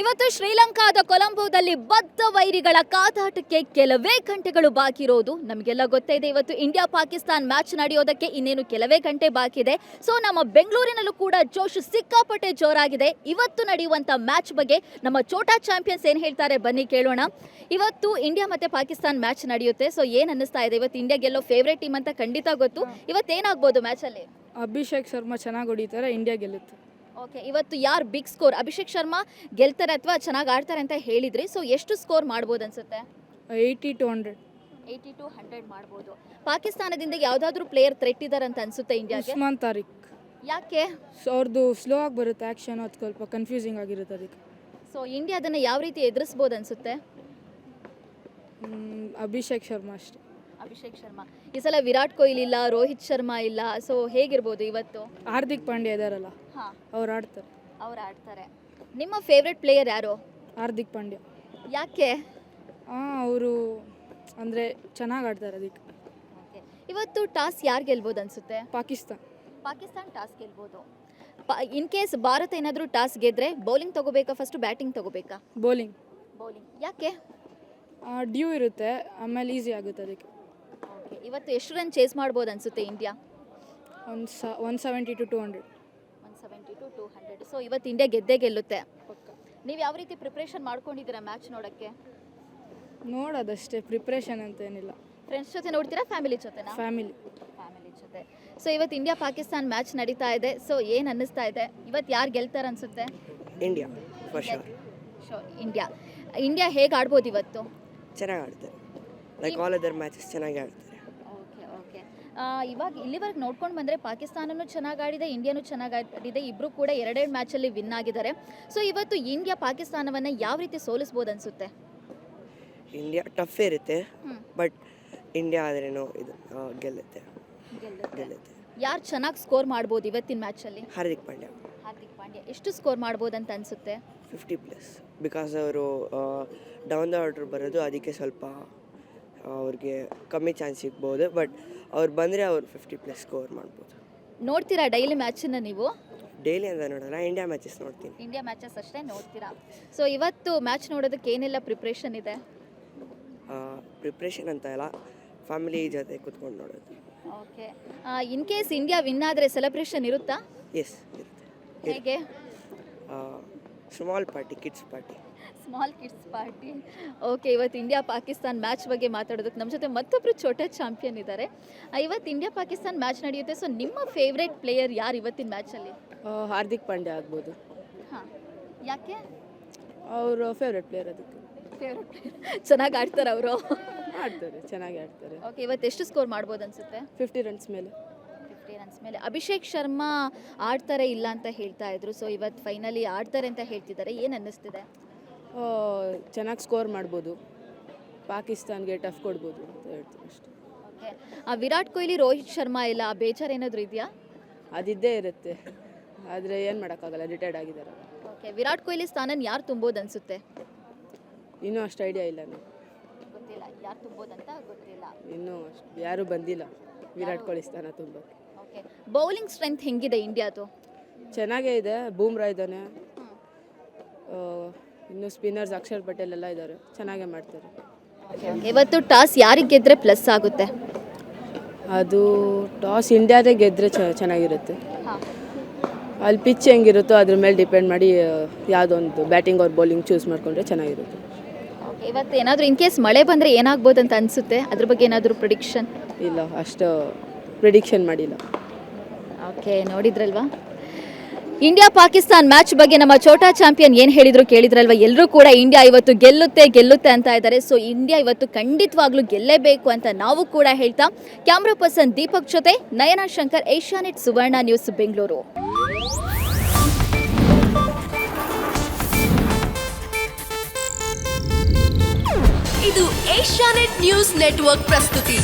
ಇವತ್ತು ಶ್ರೀಲಂಕಾದ ಕೊಲಂಬೋದಲ್ಲಿ ಬದ್ಧ ವೈರಿಗಳ ಕಾದಾಟಕ್ಕೆ ಕೆಲವೇ ಗಂಟೆಗಳು ಬಾಕಿ ಇರೋದು ನಮಗೆಲ್ಲ ಗೊತ್ತೇ ಇದೆ. ಇವತ್ತು ಇಂಡಿಯಾ ಪಾಕಿಸ್ತಾನ್ ಮ್ಯಾಚ್ ನಡೆಯೋದಕ್ಕೆ ಇನ್ನೇನು ಕೆಲವೇ ಗಂಟೆ ಬಾಕಿ ಇದೆ. ಸೊ ನಮ್ಮ ಬೆಂಗಳೂರಿನಲ್ಲೂ ಕೂಡ ಜೋಶ್ ಸಿಕ್ಕಾಪಟ್ಟೆ ಜೋರಾಗಿದೆ. ಇವತ್ತು ನಡೆಯುವಂಥ ಮ್ಯಾಚ್ ಬಗ್ಗೆ ನಮ್ಮ ಚೋಟಾ ಚಾಂಪಿಯನ್ಸ್ ಏನು ಹೇಳ್ತಾರೆ ಬನ್ನಿ ಕೇಳೋಣ. ಇವತ್ತು ಇಂಡಿಯಾ ಮತ್ತು ಪಾಕಿಸ್ತಾನ್ ಮ್ಯಾಚ್ ನಡೆಯುತ್ತೆ. ಸೊ ಏನು ಅನ್ನಿಸ್ತಾ ಇದೆ? ಇವತ್ತು ಇಂಡಿಯಾ ಗೆಲ್ಲೋ ಫೇವ್ರೇಟ್ ಟೀಮ್ ಅಂತ ಖಂಡಿತ ಗೊತ್ತು. ಇವತ್ತೇನಾಗ್ಬೋದು ಮ್ಯಾಚಲ್ಲಿ? ಅಭಿಷೇಕ್ ಶರ್ಮಾ ಚೆನ್ನಾಗಿ ಹೊಡಿತಾರೆ, ಇಂಡಿಯಾ ಗೆಲ್ಲುತ್ತೆ. ಓಕೆ, ಇವತ್ತು ಯಾರು ಬಿಗ್ ಸ್ಕೋರ್? ಅಭಿಷೇಕ್ ಶರ್ಮಾ ಗೆಲ್ತಾರೆ ಅಥವಾ ಚೆನ್ನಾಗಿ ಆಡ್ತಾರೆ ಅಂತ ಹೇಳಿದ್ರಿ. ಸೊ ಎಷ್ಟು ಸ್ಕೋರ್ ಮಾಡ್ಬೋದು ಅನ್ಸುತ್ತೆ? 80 to 100. 80 to 100 ಮಾಡ್ಬೋದು. ಪಾಕಿಸ್ತಾನದಿಂದ ಯಾವುದಾದ್ರೂ ಪ್ಲೇಯರ್ ಥ್ರೆಟ್ ಇದ್ದಾರೆ ಅಂತ ಅನ್ಸುತ್ತೆ ಇಂಡಿಯಾಗೆ? ಉಸ್ಮಾನ್ ತಾರಿಕ್. ಯಾಕೆ? ಅವ್ರದ್ದು ಸ್ಲೋ ಆಗಿ ಬರುತ್ತೆ ಆ್ಯಕ್ಷನ್, ಅದು ಸ್ವಲ್ಪ ಕನ್ಫ್ಯೂಸಿಂಗ್ ಆಗಿರುತ್ತೆ ಅದಕ್ಕೆ. ಸೊ ಇಂಡಿಯಾ ಅದನ್ನು ಯಾವ ರೀತಿ ಎದುರಿಸ್ಬೋದು ಅನ್ಸುತ್ತೆ? ಅಭಿಷೇಕ್ ಶರ್ಮಾ ಅಷ್ಟೇ. ಅಭಿಷೇಕ್ ಶರ್ಮಾ. ಈ ಸಲ ವಿರಾಟ್ ಕೊಹ್ಲಿ ಇಲ್ಲ, ರೋಹಿತ್ ಶರ್ಮಾ ಇಲ್ಲ. ಸೊ ಹೇಗಿರ್ಬೋದು ಇವತ್ತು? ಹಾರ್ದಿಕ್ ಪಾಂಡ್ಯ ಇದ್ದಾರಲ್ಲ, ಹಾಂ, ಅವ್ರು ಆಡ್ತಾರೆ. ಅವ್ರು ಆಡ್ತಾರೆ. ನಿಮ್ಮ ಫೇವ್ರೆಟ್ ಪ್ಲೇಯರ್ ಯಾರು? ಹಾರ್ದಿಕ್ ಪಾಂಡ್ಯ. ಯಾಕೆ? ಅವರು ಅಂದರೆ ಚೆನ್ನಾಗಿ ಆಡ್ತಾರೆ ಅದಕ್ಕೆ. ಓಕೆ, ಇವತ್ತು ಟಾಸ್ ಯಾರು ಗೆಲ್ಬೋದು ಅನ್ಸುತ್ತೆ? ಪಾಕಿಸ್ತಾನ್ ಟಾಸ್ ಗೆಲ್ಬೋದು. ಇನ್ ಕೇಸ್ ಭಾರತ ಏನಾದರೂ ಟಾಸ್ ಗೆದ್ರೆ ಬೌಲಿಂಗ್ ತಗೋಬೇಕಾ ಫಸ್ಟ್ ಬ್ಯಾಟಿಂಗ್ ತಗೋಬೇಕಾ? ಬೌಲಿಂಗ್. ಯಾಕೆ? ಡ್ಯೂ ಇರುತ್ತೆ, ಆಮೇಲೆ ಈಸಿ ಆಗುತ್ತೆ ಅದಕ್ಕೆ. ಓಕೆ, ಇವತ್ತು ಎಷ್ಟು ರನ್ ಚೇಸ್ ಮಾಡ್ಬೋದು ಅನ್ಸುತ್ತೆ ಇಂಡಿಯಾ? 170 to 200. 170 to 200. ಸೊ ಇವತ್ತು ಇಂಡಿಯಾ ಗೆದ್ದೇ ಗೆಲ್ಲುತ್ತೆ. ನೀವು ಯಾವ ರೀತಿ ಪ್ರಿಪ್ರೇಷನ್ ಮಾಡ್ಕೊಂಡಿದ್ದೀರಾ ಮ್ಯಾಚ್ ನೋಡೋಕ್ಕೆ? ನೋಡೋದಷ್ಟೇ, ಪ್ರಿಪ್ರೇಷನ್ ಅಂತ ಏನಿಲ್ಲ. ಫ್ರೆಂಡ್ಸ್ ಜೊತೆ ನೋಡ್ತೀರಾ, ಫ್ಯಾಮಿಲಿ ಜೊತೆನಾ? ಫ್ಯಾಮಿಲಿ ಜೊತೆ. ಸೊ ಇವತ್ತು ಇಂಡಿಯಾ ಪಾಕಿಸ್ತಾನ್ ಮ್ಯಾಚ್ ನಡೀತಾ ಇದೆ. ಸೊ ಏನು ಅನ್ನಿಸ್ತಾ ಇದೆ? ಇವತ್ತು ಯಾರು ಗೆಲ್ತಾರೆ ಅನ್ಸುತ್ತೆ? India for sure. ಇಂಡಿಯಾ ಹೇಗೆ ಆಡ್ಬೋದು ಇವತ್ತು? ಚೆನ್ನಾಗಿ ಆಡ್ತಾರೆ, ಲೈಕ್ ಆಲ್ ಅದರ್ ಮ್ಯಾಚಸ್ ಚೆನ್ನಾಗಿ ಆಡ್ತಾರೆ. ಓಕೆ. ಇವಾಗ ಇಲ್ಲಿವರೆಗೆ ನೋಡ್ಕೊಂಡು ಬಂದರೆ ಪಾಕಿಸ್ತಾನನೂ ಚೆನ್ನಾಗಿ ಆಡಿದೆ, ಇಂಡಿಯಾನೂ ಚೆನ್ನಾಗಿ ಆಡಿದೆ. ಇಬ್ಬರು ಕೂಡ 2 ಮ್ಯಾಚಲ್ಲಿ ವಿನ್ ಆಗಿದ್ದಾರೆ. ಸೊ ಇವತ್ತು ಇಂಡಿಯಾ ಪಾಕಿಸ್ತಾನವನ್ನು ಯಾವ ರೀತಿ ಸೋಲಿಸ್ಬೋದು ಅನ್ಸುತ್ತೆ? ಇಂಡಿಯಾ ಟಫ್ ಇರುತ್ತೆ, ಬಟ್ ಇಂಡಿಯಾ ಆದ್ರೇನೋ ಇದು ಗೆಲ್ಲುತ್ತೆ. ಯಾರು ಚೆನ್ನಾಗಿ ಸ್ಕೋರ್ ಮಾಡ್ಬೋದು ಇವತ್ತಿನ ಮ್ಯಾಚಲ್ಲಿ? ಹಾರ್ದಿಕ್ ಪಾಂಡ್ಯ. ಎಷ್ಟು ಸ್ಕೋರ್ ಮಾಡ್ಬೋದು ಅಂತ ಅನ್ಸುತ್ತೆ? 50+, ಬಿಕಾಸ್ ಅವರು ಡೌನ್ ದ ಆರ್ಡರ್ ಬರೋದು, ಅದಕ್ಕೆ ಸ್ವಲ್ಪ ಅವ್ರಿಗೆ ಕಮ್ಮಿ ಚಾನ್ಸ್ ಸಿಗ್ಬೋದು. ಬಟ್ ಅವ್ರು ಬಂದರೆ ಅವ್ರು 50+ ಸ್ಕೋರ್ ಮಾಡ್ಬೋದು. ನೋಡ್ತೀರಾ ಡೈಲಿ ಮ್ಯಾಚನ್ನು ನೀವು? ಡೈಲಿ ಅಂತ ನೋಡೋಣ, ಇಂಡಿಯಾ ಮ್ಯಾಚಸ್ ನೋಡ್ತೀನಿ. ಇಂಡಿಯಾ ಮ್ಯಾಚಸ್ ಅಷ್ಟೇ ನೋಡ್ತೀರಾ? ಸೊ ಇವತ್ತು ಮ್ಯಾಚ್ ನೋಡೋದಕ್ಕೆ ಏನೆಲ್ಲ ಪ್ರಿಪ್ರೇಷನ್ ಇದೆ? ಪ್ರಿಪ್ರೇಷನ್ ಅಂತ ಇಲ್ಲ, ಫ್ಯಾಮಿಲಿ ಜೊತೆ ಕೂತ್ಕೊಂಡು ನೋಡೋದು. Okay, in case India win ಆದರೆ ಸೆಲೆಬ್ರೇಷನ್ ಇರುತ್ತಾ? ಎಸ್, ಇರುತ್ತೆ. ಹೇಗೆ? Small party, kids party. Okay, ಇವತ್ತು ಇಂಡಿಯಾ ಪಾಕಿಸ್ತಾನ್ ಮ್ಯಾಚ್ ಬಗ್ಗೆ ಮಾತಾಡೋದಕ್ಕೆ ನಮ್ಮ ಜೊತೆ ಮತ್ತೊಬ್ಬರು ಚೋಟಾ ಚಾಂಪಿಯನ್ ಇದ್ದಾರೆ. ಇವತ್ತು ಇಂಡಿಯಾ ಪಾಕಿಸ್ತಾನ್ ಮ್ಯಾಚ್ ನಡೆಯುತ್ತೆ. ಸೊ ನಿಮ್ಮ ಫೇವ್ರೇಟ್ ಪ್ಲೇಯರ್ ಯಾರು ಇವತ್ತಿನ ಮ್ಯಾಚಲ್ಲಿ? ಹಾರ್ದಿಕ್ ಪಾಂಡ್ಯ ಆಗ್ಬೋದು. ಹಾಂ, ಯಾಕೆ? ಅವರು ಫೇವ್ರೆಟ್ ಪ್ಲೇಯರ್ ಅದಕ್ಕೆ. ಚೆನ್ನಾಗಿ ಆಡ್ತಾರೆ ಅವರು? ಆಡ್ತಾರೆ, ಚೆನ್ನಾಗಿ ಆಡ್ತಾರೆ. ಓಕೆ, ಇವತ್ತು ಎಷ್ಟು ಸ್ಕೋರ್ ಮಾಡ್ಬೋದು ಅನ್ಸುತ್ತೆ? 50 runs ಮೇಲೆ. ಅಭಿಷೇಕ್ ಶರ್ಮಾ ಆಡ್ತಾರೆ ಇಲ್ಲ ಅಂತ ಹೇಳ್ತಾ ಇದ್ರು. ಸೊ ಇವತ್ತು ಫೈನಲಿ ಆಡ್ತಾರೆ ಅಂತ ಹೇಳ್ತಿದ್ದಾರೆ. ಏನು ಅನ್ನಿಸ್ತಿದೆ? ಚೆನ್ನಾಗಿ ಸ್ಕೋರ್ ಮಾಡ್ಬೋದು, ಪಾಕಿಸ್ತಾನ್ಗೆ ಟಫ್ ಕೊಡ್ಬೋದು ಅಂತ ಹೇಳ್ತೀನಿ ಅಷ್ಟೇ. ಓಕೆ, ವಿರಾಟ್ ಕೊಹ್ಲಿ, ರೋಹಿತ್ ಶರ್ಮಾ ಇಲ್ಲ, ಬೇಜಾರು ಏನಾದರೂ ಇದೆಯಾ? ಅದಿದ್ದೇ ಇರುತ್ತೆ, ಆದರೆ ಏನು ಮಾಡೋಕ್ಕಾಗಲ್ಲ, ರಿಟೈರ್ಡ್ ಆಗಿದ್ದಾರೆ. ಓಕೆ, ವಿರಾಟ್ ಕೊಹ್ಲಿ ಸ್ಥಾನನ ಯಾರು ತುಂಬೋದು ಅನಿಸುತ್ತೆ? ಇನ್ನೂ ಅಷ್ಟು ಐಡಿಯಾ ಇಲ್ಲ, ಗೊತ್ತಿಲ್ಲ ಯಾರು ತುಂಬೋದಂತ ಗೊತ್ತಿಲ್ಲ. ಇನ್ನೂ ಅಷ್ಟು ಯಾರೂ ಬಂದಿಲ್ಲ ವಿರಾಟ್ ಕೊಹ್ಲಿ ಸ್ಥಾನ ತುಂಬಕ್ಕೆ. ಓಕೆ, ಬೌಲಿಂಗ್ ಸ್ಟ್ರೆಂತ್ ಹೆಂಗಿದೆ ಇಂಡಿಯಾದು? ಚೆನ್ನಾಗೇ ಇದೆ, ಬೂಮ್ರಾ ಇದ್ದಾನೆ, ಇನ್ನು ಸ್ಪಿನ್ನರ್ಸ್ ಅಕ್ಷರ್ ಪಟೇಲ್ ಎಲ್ಲ ಇದ್ದಾರೆ, ಚೆನ್ನಾಗೇ ಮಾಡ್ತಾರೆ. ಇವತ್ತು ಟಾಸ್ ಯಾರಿಗೆ ಗೆದ್ದರೆ ಪ್ಲಸ್ ಆಗುತ್ತೆ? ಅದು ಟಾಸ್ ಇಂಡಿಯಾದೇ ಗೆದ್ದರೆ ಚೆನ್ನಾಗಿರುತ್ತೆ. ಅಲ್ಲಿ ಪಿಚ್ ಹೆಂಗಿರುತ್ತೋ ಅದ್ರ ಮೇಲೆ ಡಿಪೆಂಡ್ ಮಾಡಿ ಯಾವುದೊಂದು ಬ್ಯಾಟಿಂಗ್ ಅವ್ರ ಬೌಲಿಂಗ್ ಚೂಸ್ ಮಾಡಿಕೊಂಡ್ರೆ ಚೆನ್ನಾಗಿರುತ್ತೆ. ಇವತ್ತು ಏನಾದರೂ ಇನ್ ಕೇಸ್ ಮಳೆ ಬಂದರೆ ಏನಾಗ್ಬೋದು ಅಂತ ಅನಿಸುತ್ತೆ? ಅದ್ರ ಬಗ್ಗೆ ಏನಾದರೂ ಪ್ರಿಡಿಕ್ಷನ್? ಇಲ್ಲ, ಅಷ್ಟು ಪ್ರಿಡಿಕ್ಷನ್ ಮಾಡಿಲ್ಲ. ಓಕೆ, ನೋಡಿದ್ರಲ್ವಾ ಇಂಡಿಯಾ ಪಾಕಿಸ್ತಾನ್ ಮ್ಯಾಚ್ ಬಗ್ಗೆ ನಮ್ಮ ಚೋಟಾ ಚಾಂಪಿಯನ್ ಏನು ಹೇಳಿದ್ರು ಕೇಳಿದ್ರಲ್ವಾ? ಎಲ್ಲರೂ ಕೂಡ ಇಂಡಿಯಾ ಇವತ್ತು ಗೆಲ್ಲುತ್ತೆ ಅಂತ ಇದ್ದಾರೆ. ಸೊ ಇಂಡಿಯಾ ಇವತ್ತು ಖಂಡಿತವಾಗ್ಲೂ ಗೆಲ್ಲೇಬೇಕು ಅಂತ ನಾವು ಕೂಡ ಹೇಳ್ತಾ, ಕ್ಯಾಮ್ರಾ ಪರ್ಸನ್ ದೀಪಕ್ ಜೊತೆ ನಯನಾ ಶಂಕರ್, ಏಷ್ಯಾನೆಟ್ ಸುವರ್ಣ ನ್ಯೂಸ್, ಬೆಂಗಳೂರು. ಇದು ಏಷ್ಯಾನೆಟ್ ನ್ಯೂಸ್ ನೆಟ್ವರ್ಕ್ ಪ್ರಸ್ತುತಿ.